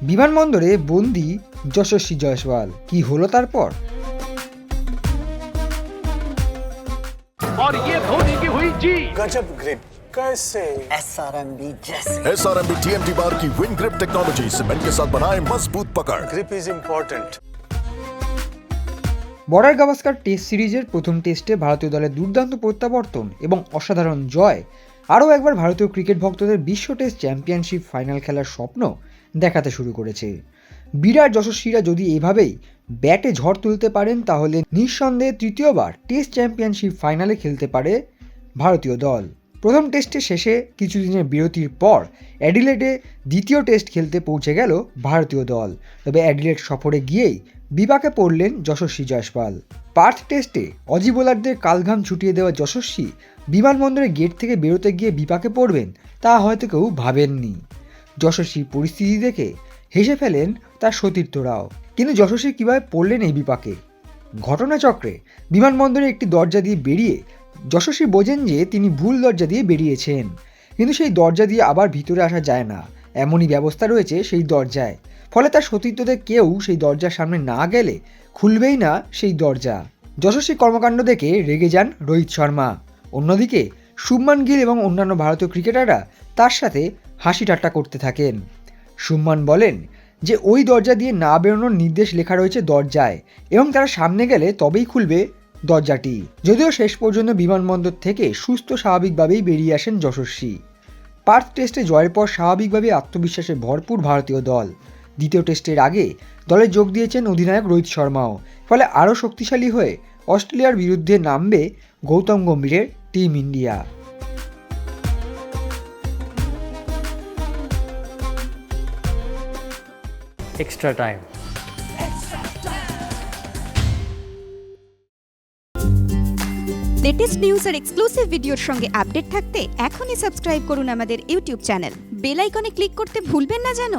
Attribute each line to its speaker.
Speaker 1: বিমানবন্দরে বন্দি যশস্বী জয়সওয়াল, কি হলো তারপর?
Speaker 2: और ये धोनी की हुई जी।
Speaker 3: गजब ग्रिप कैसे
Speaker 4: SRMB जैसे
Speaker 5: SRMB TMT बार की विंग ग्रिप टेक्नोलॉजी सीमेंट के साथ बनाए मजबूत पकड़।
Speaker 3: Grip is important.
Speaker 1: Border Gavaskar test সিরিজের প্রথম টেস্টে ভারতীয় দলের দুর্দান্ত প্রত্যাবর্তন এবং অসাধারণ জয় আরও একবার ভারতীয় ক্রিকেট ভক্তদের বিশ্ব টেস্ট চ্যাম্পিয়নশিপ ফাইনাল খেলার স্বপ্ন দেখাতে শুরু করেছে। বিরাট যশস্বীরা যদি এভাবেই ব্যাটে ঝড় তুলতে পারেন তাহলে নিঃসন্দেহে তৃতীয়বার টেস্ট চ্যাম্পিয়নশিপ ফাইনালে খেলতে পারে ভারতীয় দল। প্রথম টেস্টের শেষে কিছুদিনের বিরতির পর অ্যাডিলেডে দ্বিতীয় টেস্ট খেলতে পৌঁছে গেল ভারতীয় দল। তবে অ্যাডিলেড সফরে গিয়েই বিপাকে পড়লেন যশস্বী জয়সওয়াল। পার্থ টেস্টে অজি বোলারদের কালঘাম ছুটিয়ে দেওয়া যশস্বী বিমানবন্দরের গেট থেকে বেরোতে গিয়ে বিপাকে পড়বেন তা হয়তো কেউ ভাবেননি। যশস্বীর পরিস্থিতি দেখে হেসে ফেলেন তার সতীর্থরাও। কিন্তু যশস্বী কীভাবে পড়লেন এই বিপাকে? ঘটনাচক্রে বিমানবন্দরে একটি দরজা দিয়ে বেরিয়ে যশস্বী বোঝেন যে তিনি ভুল দরজা দিয়ে বেরিয়েছেন, কিন্তু সেই দরজা দিয়ে আবার ভিতরে আসা যায় না, এমনই ব্যবস্থা রয়েছে সেই দরজায়। ফলে তার সতীর্থদের কেউ সেই দরজার সামনে না গেলে খুলবেই না সেই দরজা। যশস্বী কর্মকাণ্ড দেখে রেগে যান রোহিত শর্মা। অন্যদিকে শুভমান গিল এবং অন্যান্য ভারতীয় ক্রিকেটাররা তার সাথে হাসি ঠাট্টা করতে থাকেন। শুভমান বলেন যে ওই দরজা দিয়ে না বেরোনোর নির্দেশ লেখা রয়েছে দরজায় এবং তারা সামনে গেলে তবেই খুলবে দরজাটি। যদিও শেষ পর্যন্ত বিমানবন্দর থেকে সুস্থ স্বাভাবিকভাবেই বেরিয়ে আসেন যশস্বী। পার্থ টেস্টে জয়ের পর স্বাভাবিকভাবেই আত্মবিশ্বাসে ভরপুর ভারতীয় দল। দ্বিতীয় টেস্টের আগে দলে যোগ দিয়েছেন অধিনায়ক রোহিত শর্মাও। ফলে আরও শক্তিশালী হয়ে অস্ট্রেলিয়ার বিরুদ্ধে নামবে গৌতম গম্ভীরের team India.
Speaker 2: Extra time.
Speaker 6: Latest news আর এক্সক্লুসিভ ভিডিওর সঙ্গে আপডেট থাকতে এখনই সাবস্ক্রাইব করুন আমাদের ইউটিউব চ্যানেল। বেল আইকনে ক্লিক করতে ভুলবেন না যেন।